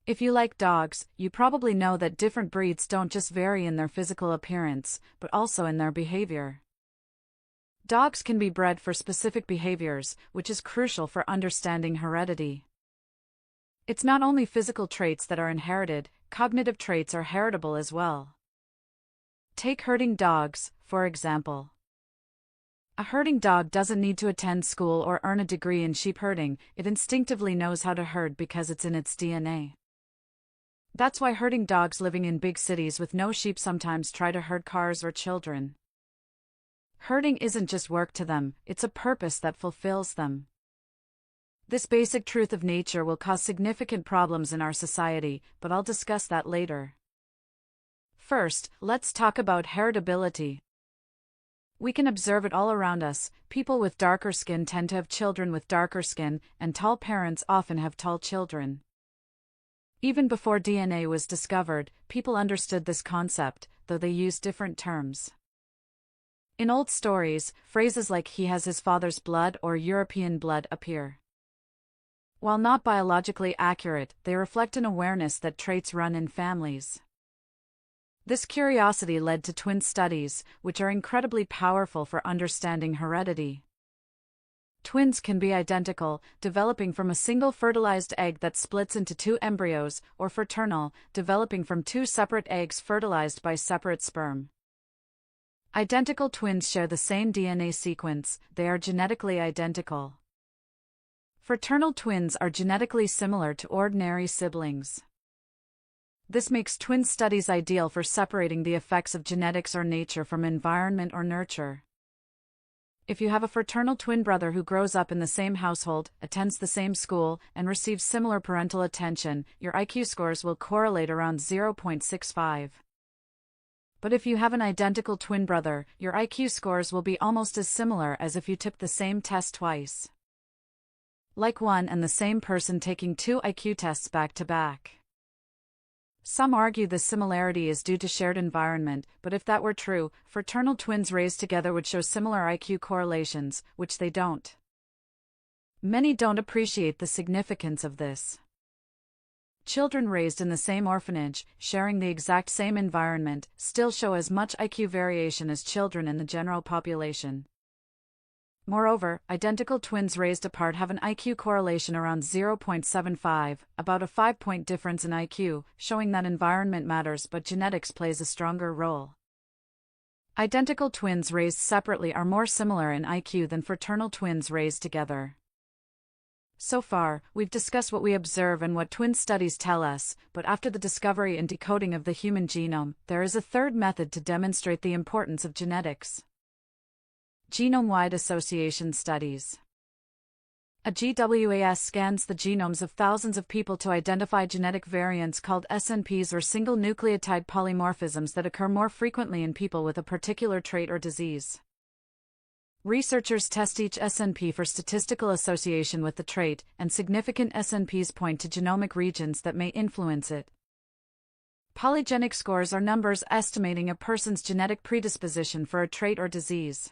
If you like dogs, you probably know that different breeds don't just vary in their physical appearance, but also in their behavior. Dogs can be bred for specific behaviors, which is crucial for understanding heredity. It's not only physical traits that are inherited, cognitive traits are heritable as well. Take herding dogs, for example. A herding dog doesn't need to attend school or earn a degree in sheep herding, it instinctively knows how to herd because it's in its DNA. That's why herding dogs living in big cities with no sheep sometimes try to herd cars or children. Herding isn't just work to them, it's a purpose that fulfills them. This basic truth of nature will cause significant problems in our society, but I'll discuss that later. First, let's talk about heritability. We can observe it all around us. People with darker skin tend to have children with darker skin, and tall parents often have tall children. Even before DNA was discovered, people understood this concept, though they used different terms. In old stories, phrases like "he has his father's blood" or "European blood" appear. While not biologically accurate, they reflect an awareness that traits run in families. This curiosity led to twin studies, which are incredibly powerful for understanding heredity. Twins can be identical, developing from a single fertilized egg that splits into two embryos, or fraternal, developing from two separate eggs fertilized by separate sperm. Identical twins share the same DNA sequence, they are genetically identical. Fraternal twins are genetically similar to ordinary siblings. This makes twin studies ideal for separating the effects of genetics or nature from environment or nurture. If you have a fraternal twin brother who grows up in the same household, attends the same school, and receives similar parental attention, your IQ scores will correlate around 0.65. But if you have an identical twin brother, your IQ scores will be almost as similar as if you took the same test twice. Like one and the same person taking two IQ tests back to back. Some argue this similarity is due to shared environment, but if that were true, fraternal twins raised together would show similar IQ correlations, which they don't. Many don't appreciate the significance of this. Children raised in the same orphanage, sharing the exact same environment, still show as much IQ variation as children in the general population. Moreover, identical twins raised apart have an IQ correlation around 0.75, about a 5-point difference in IQ, showing that environment matters but genetics plays a stronger role. Identical twins raised separately are more similar in IQ than fraternal twins raised together. So far, we've discussed what we observe and what twin studies tell us, but after the discovery and decoding of the human genome, there is a third method to demonstrate the importance of genetics. Genome-wide association studies. A GWAS scans the genomes of thousands of people to identify genetic variants called SNPs or single nucleotide polymorphisms that occur more frequently in people with a particular trait or disease. Researchers test each SNP for statistical association with the trait, and significant SNPs point to genomic regions that may influence it. Polygenic scores are numbers estimating a person's genetic predisposition for a trait or disease.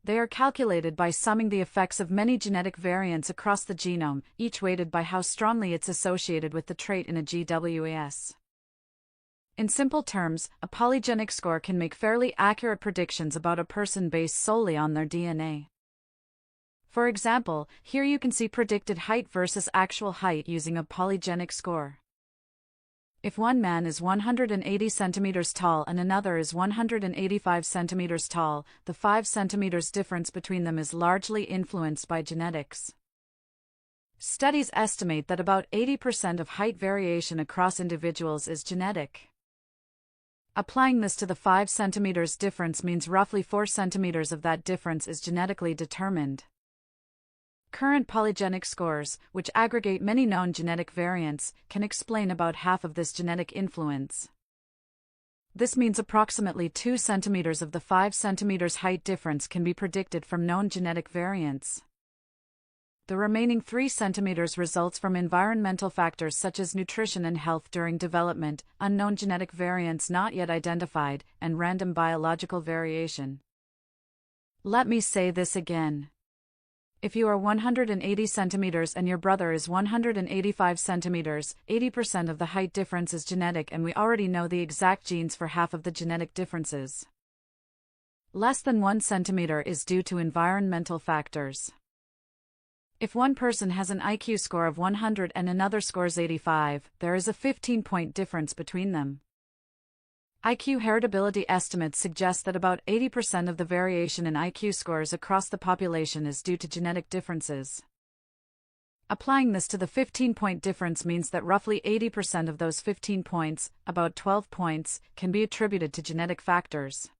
They are calculated by summing the effects of many genetic variants across the genome, each weighted by how strongly it's associated with the trait in a GWAS. In simple terms, a polygenic score can make fairly accurate predictions about a person based solely on their DNA. For example, here you can see predicted height versus actual height using a polygenic score. If one man is 180 centimeters tall and another is 185 centimeters tall, the 5 centimeters difference between them is largely influenced by genetics. Studies estimate that about 80% of height variation across individuals is genetic. Applying this to the 5 centimeters difference means roughly 4 centimeters of that difference is genetically determined. Current polygenic scores, which aggregate many known genetic variants, can explain about half of this genetic influence. This means approximately 2 centimeters of the 5 centimeters height difference can be predicted from known genetic variants. The remaining 3 centimeters results from environmental factors such as nutrition and health during development, unknown genetic variants not yet identified, and random biological variation. Let me say this again. If you are 180 centimeters and your brother is 185 centimeters, 80% of the height difference is genetic, and we already know the exact genes for half of the genetic differences. Less than 1 centimeter is due to environmental factors. If one person has an IQ score of 100 and another scores 85, there is a 15-point difference between them. IQ heritability estimates suggest that about 80% of the variation in IQ scores across the population is due to genetic differences. Applying this to the 15-point difference means that roughly 80% of those 15 points, about 12 points, can be attributed to genetic factors.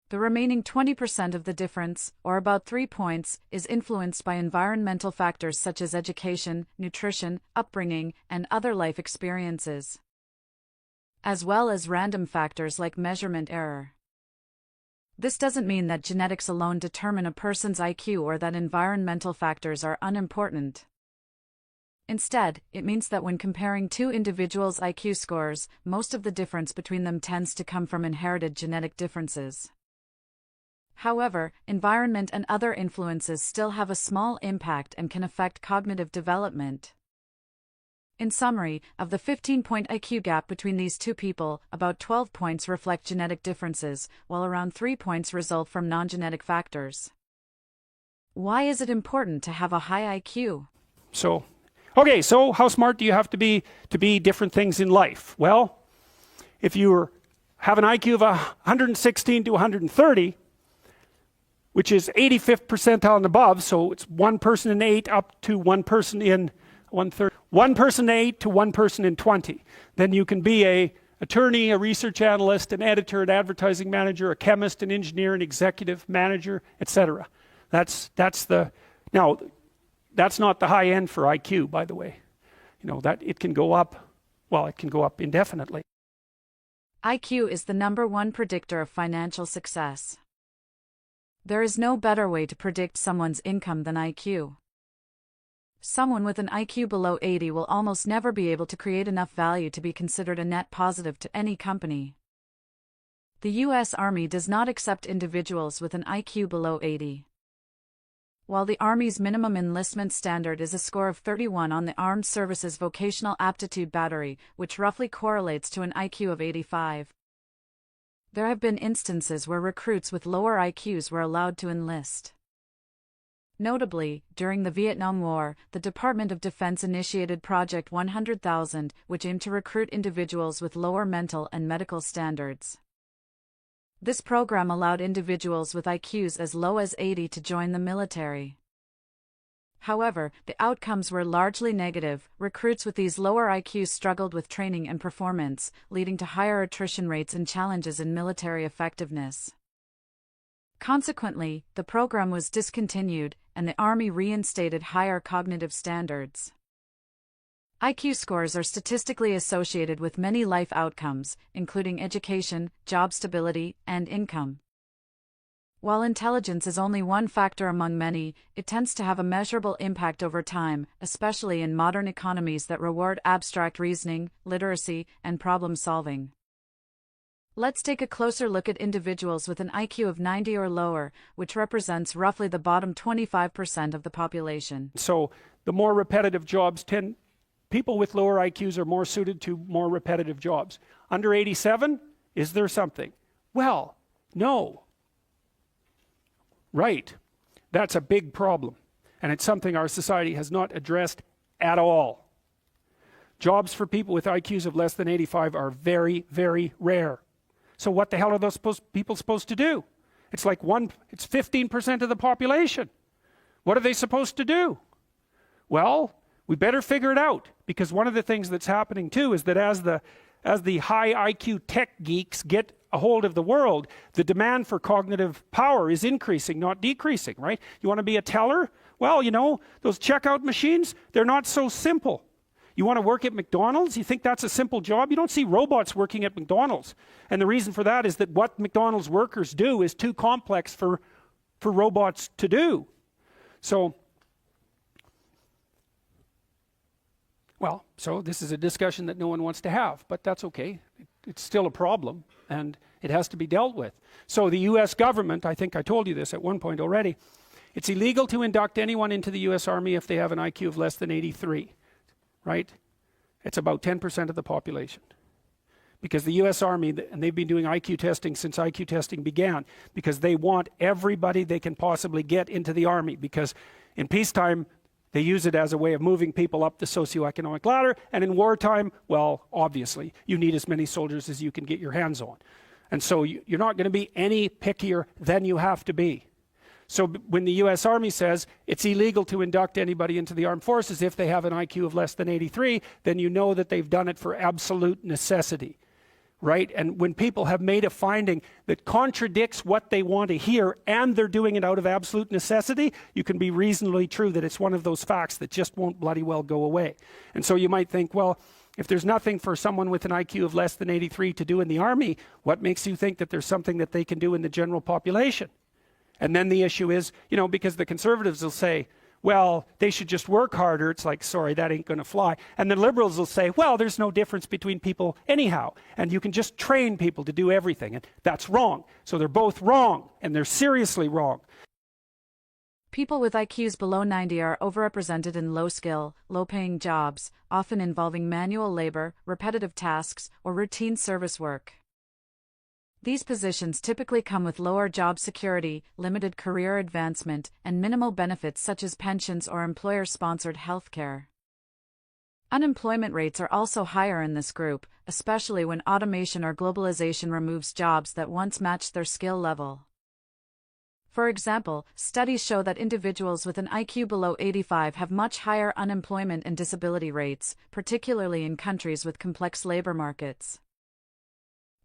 The remaining 20% of the difference, or about 3 points, is influenced by environmental factors such as education, nutrition, upbringing, and other life experiences, as well as random factors like measurement error. This doesn't mean that genetics alone determine a person's IQ or that environmental factors are unimportant. Instead, it means that when comparing two individuals' IQ scores, most of the difference between them tends to come from inherited genetic differences. However, environment and other influences still have a small impact and can affect cognitive development. In summary, of the 15-point IQ gap between these two people, about 12 points reflect genetic differences, while around 3 points result from non-genetic factors. Why is it important to have a high IQ? So how smart do you have to be different things in life? Well, if you have an IQ of 116 to 130, which is 85th percentile and above, so it's 1 person in 8 up to 1 person in 130. 1 person in 8 to 1 person in 20. Then you can be an attorney, a research analyst, an editor, an advertising manager, a chemist, an engineer, an executive manager, etc. That's not the high end for IQ, by the way. You know, that it can go up, well, it can go up indefinitely. IQ is the #1 predictor of financial success. There is no better way to predict someone's income than IQ. Someone with an IQ below 80 will almost never be able to create enough value to be considered a net positive to any company. The U.S. Army does not accept individuals with an IQ below 80. While the Army's minimum enlistment standard is a score of 31 on the Armed Services Vocational Aptitude Battery, which roughly correlates to an IQ of 85. There have been instances where recruits with lower IQs were allowed to enlist. Notably, during the Vietnam War, the Department of Defense initiated Project 100,000, which aimed to recruit individuals with lower mental and medical standards. This program allowed individuals with IQs as low as 80 to join the military. However, the outcomes were largely negative. Recruits with these lower IQs struggled with training and performance, leading to higher attrition rates and challenges in military effectiveness. Consequently, the program was discontinued, and the Army reinstated higher cognitive standards. IQ scores are statistically associated with many life outcomes, including education, job stability, and income. While intelligence is only one factor among many, it tends to have a measurable impact over time, especially in modern economies that reward abstract reasoning, literacy, and problem-solving. Let's take a closer look at individuals with an IQ of 90 or lower, which represents roughly the bottom 25% of the population. So the more repetitive jobs people with lower IQs are more suited to more repetitive jobs. Under 87, is there something? Well, no. Right. That's a big problem. And it's something our society has not addressed at all. Jobs for people with IQs of less than 85 are very, very rare. So what the hell are those people supposed to do? It's 15% of the population. What are they supposed to do? Well, we better figure it out, because one of the things that's happening too is that as the high IQ tech geeks get a hold of the world, the demand for cognitive power is increasing, not decreasing, right? You want to be a teller? Well, you know, those checkout machines, they're not so simple. You want to work at McDonald's? You think that's a simple job? You don't see robots working at McDonald's. And the reason for that is that what McDonald's workers do is too complex for robots to do. So this is a discussion that no one wants to have, but that's okay. It's still a problem, and it has to be dealt with. So the US government, I think I told you this at one point already, It's illegal to induct anyone into the US Army if they have an IQ of less than 83, right? It's about 10% of the population. Because the US Army, and they've been doing IQ testing since IQ testing began, because they want everybody they can possibly get into the Army, because in peacetime, they use it as a way of moving people up the socioeconomic ladder, and in wartime, well, obviously, you need as many soldiers as you can get your hands on. And so you're not going to be any pickier than you have to be. So when the US Army says it's illegal to induct anybody into the armed forces if they have an IQ of less than 83, then you know that they've done it for absolute necessity, right? And when people have made a finding that contradicts what they want to hear and they're doing it out of absolute necessity, you can be reasonably true that it's one of those facts that just won't bloody well go away. And so you might think, well, if there's nothing for someone with an IQ of less than 83 to do in the Army, what makes you think that there's something that they can do in the general population? And then the issue is, you know, because the conservatives will say, well, they should just work harder. It's like, sorry, that ain't going to fly. And the liberals will say, well, there's no difference between people anyhow, and you can just train people to do everything. And that's wrong. So they're both wrong, and they're seriously wrong. People with IQs below 90 are overrepresented in low-skill, low-paying jobs, often involving manual labor, repetitive tasks, or routine service work. These positions typically come with lower job security, limited career advancement, and minimal benefits such as pensions or employer-sponsored health care. Unemployment rates are also higher in this group, especially when automation or globalization removes jobs that once matched their skill level. For example, studies show that individuals with an IQ below 85 have much higher unemployment and disability rates, particularly in countries with complex labor markets.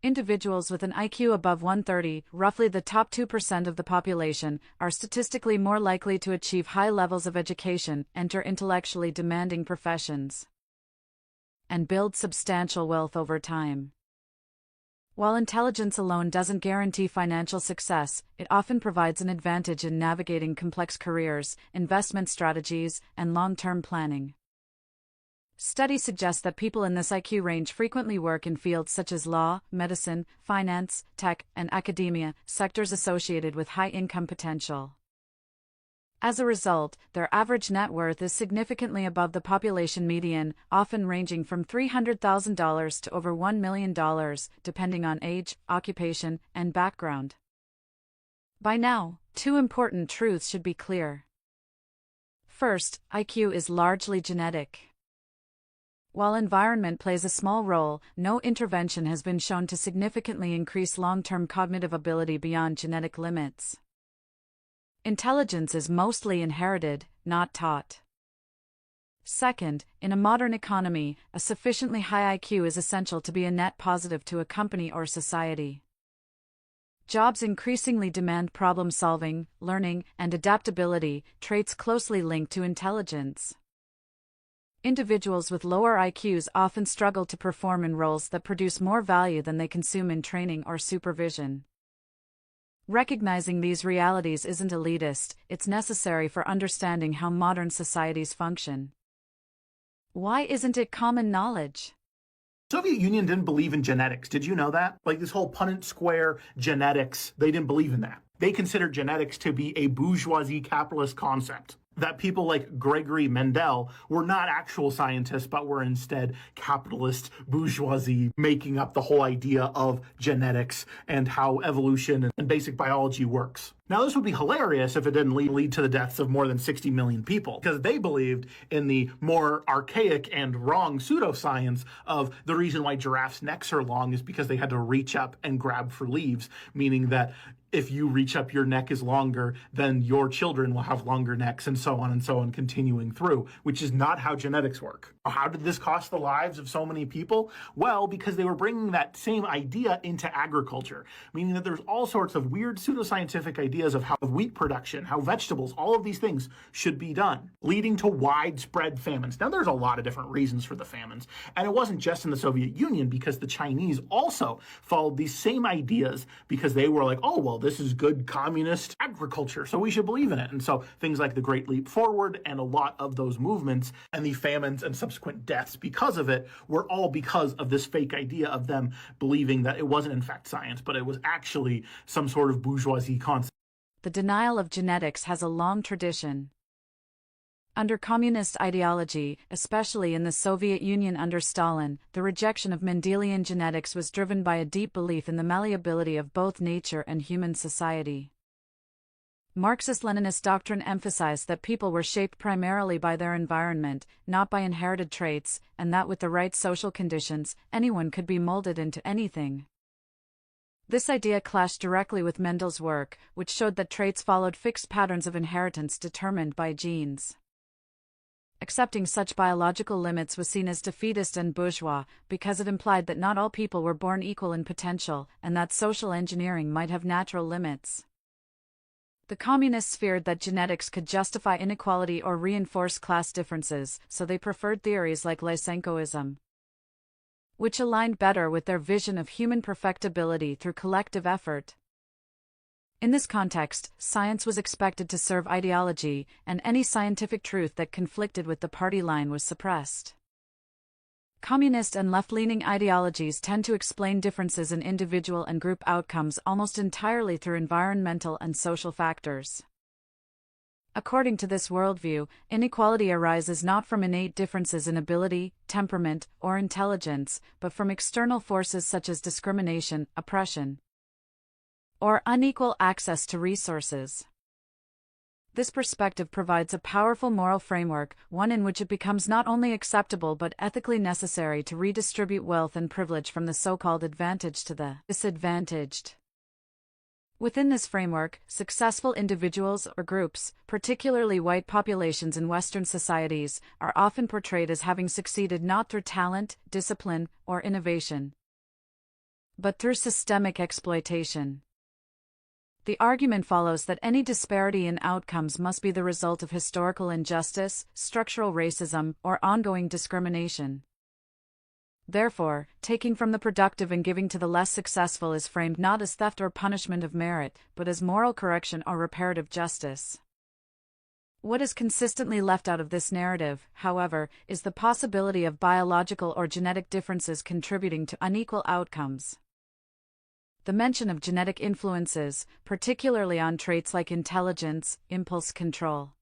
Individuals with an IQ above 130, roughly the top 2% of the population, are statistically more likely to achieve high levels of education, enter intellectually demanding professions, and build substantial wealth over time. While intelligence alone doesn't guarantee financial success, it often provides an advantage in navigating complex careers, investment strategies, and long-term planning. Studies suggest that people in this IQ range frequently work in fields such as law, medicine, finance, tech, and academia, sectors associated with high income potential. As a result, their average net worth is significantly above the population median, often ranging from $300,000 to over $1 million, depending on age, occupation, and background. By now, two important truths should be clear. First, IQ is largely genetic. While environment plays a small role, no intervention has been shown to significantly increase long-term cognitive ability beyond genetic limits. Intelligence is mostly inherited, not taught. Second, in a modern economy, a sufficiently high IQ is essential to be a net positive to a company or society. Jobs increasingly demand problem-solving, learning, and adaptability, traits closely linked to intelligence. Individuals with lower IQs often struggle to perform in roles that produce more value than they consume in training or supervision. Recognizing these realities isn't elitist, it's necessary for understanding how modern societies function. Why isn't it common knowledge? Soviet Union didn't believe in genetics. Did you know that? Like this whole Punnett square genetics, they didn't believe in that. They considered genetics to be a bourgeoisie capitalist concept. That people like Gregory Mendel were not actual scientists, but were instead capitalist bourgeoisie, making up the whole idea of genetics and how evolution and basic biology works. Now, this would be hilarious if it didn't lead to the deaths of more than 60 million people, because they believed in the more archaic and wrong pseudoscience of the reason why giraffes' necks are long is because they had to reach up and grab for leaves, meaning that if you reach up, your neck is longer, then your children will have longer necks, and so on, continuing through, which is not how genetics work. How did this cost the lives of so many people? Well, because they were bringing that same idea into agriculture, meaning that there's all sorts of weird pseudoscientific ideas of how wheat production, how vegetables, all of these things should be done, leading to widespread famines. Now, there's a lot of different reasons for the famines, and it wasn't just in the Soviet Union, because the Chinese also followed these same ideas because they were like, oh, well, this is good communist agriculture, so we should believe in it. And so things like the Great Leap Forward and a lot of those movements and the famines and subsequent deaths because of it were all because of this fake idea of them believing that it wasn't in fact science, but it was actually some sort of bourgeoisie concept. the denial of genetics has a long tradition. Under communist ideology, especially in the Soviet Union under Stalin, the rejection of Mendelian genetics was driven by a deep belief in the malleability of both nature and human society. Marxist-Leninist doctrine emphasized that people were shaped primarily by their environment, not by inherited traits, and that with the right social conditions, anyone could be molded into anything. This idea clashed directly with Mendel's work, which showed that traits followed fixed patterns of inheritance determined by genes. Accepting such biological limits was seen as defeatist and bourgeois, because it implied that not all people were born equal in potential, and that social engineering might have natural limits. The communists feared that genetics could justify inequality or reinforce class differences, so they preferred theories like Lysenkoism, which aligned better with their vision of human perfectibility through collective effort. In this context, science was expected to serve ideology, and any scientific truth that conflicted with the party line was suppressed. Communist and left-leaning ideologies tend to explain differences in individual and group outcomes almost entirely through environmental and social factors. According to this worldview, inequality arises not from innate differences in ability, temperament, or intelligence, but from external forces such as discrimination, oppression, or unequal access to resources. This perspective provides a powerful moral framework, one in which it becomes not only acceptable but ethically necessary to redistribute wealth and privilege from the so-called advantaged to the disadvantaged. Within this framework, successful individuals or groups, particularly white populations in Western societies, are often portrayed as having succeeded not through talent, discipline, or innovation, but through systemic exploitation. The argument follows that any disparity in outcomes must be the result of historical injustice, structural racism, or ongoing discrimination. Therefore, taking from the productive and giving to the less successful is framed not as theft or punishment of merit, but as moral correction or reparative justice. What is consistently left out of this narrative, however, is the possibility of biological or genetic differences contributing to unequal outcomes. The mention of genetic influences, particularly on traits like intelligence, impulse control,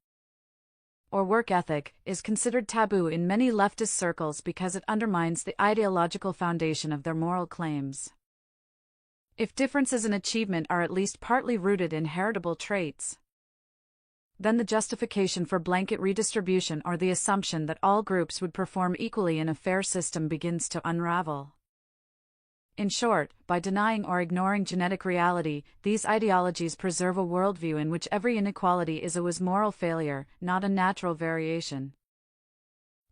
or work ethic, is considered taboo in many leftist circles because it undermines the ideological foundation of their moral claims. If differences in achievement are at least partly rooted in heritable traits, then the justification for blanket redistribution or the assumption that all groups would perform equally in a fair system begins to unravel. In short, by denying or ignoring genetic reality, these ideologies preserve a worldview in which every inequality is a moral failure, not a natural variation.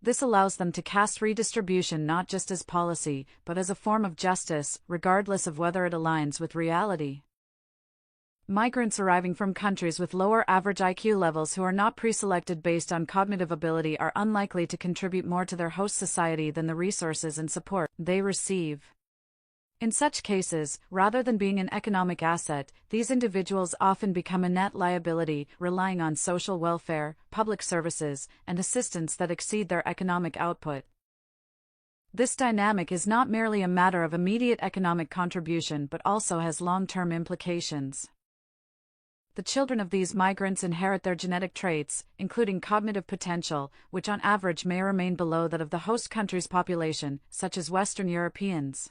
This allows them to cast redistribution not just as policy, but as a form of justice, regardless of whether it aligns with reality. Migrants arriving from countries with lower average IQ levels who are not preselected based on cognitive ability are unlikely to contribute more to their host society than the resources and support they receive. In such cases, rather than being an economic asset, these individuals often become a net liability, relying on social welfare, public services, and assistance that exceed their economic output. This dynamic is not merely a matter of immediate economic contribution but also has long-term implications. The children of these migrants inherit their genetic traits, including cognitive potential, which on average may remain below that of the host country's population, such as Western Europeans.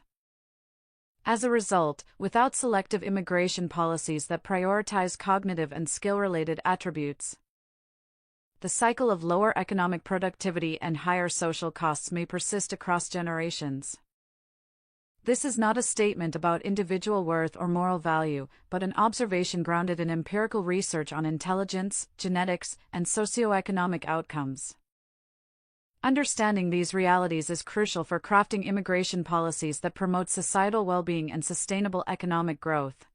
As a result, without selective immigration policies that prioritize cognitive and skill-related attributes, the cycle of lower economic productivity and higher social costs may persist across generations. This is not a statement about individual worth or moral value, but an observation grounded in empirical research on intelligence, genetics, and socioeconomic outcomes. Understanding these realities is crucial for crafting immigration policies that promote societal well-being and sustainable economic growth.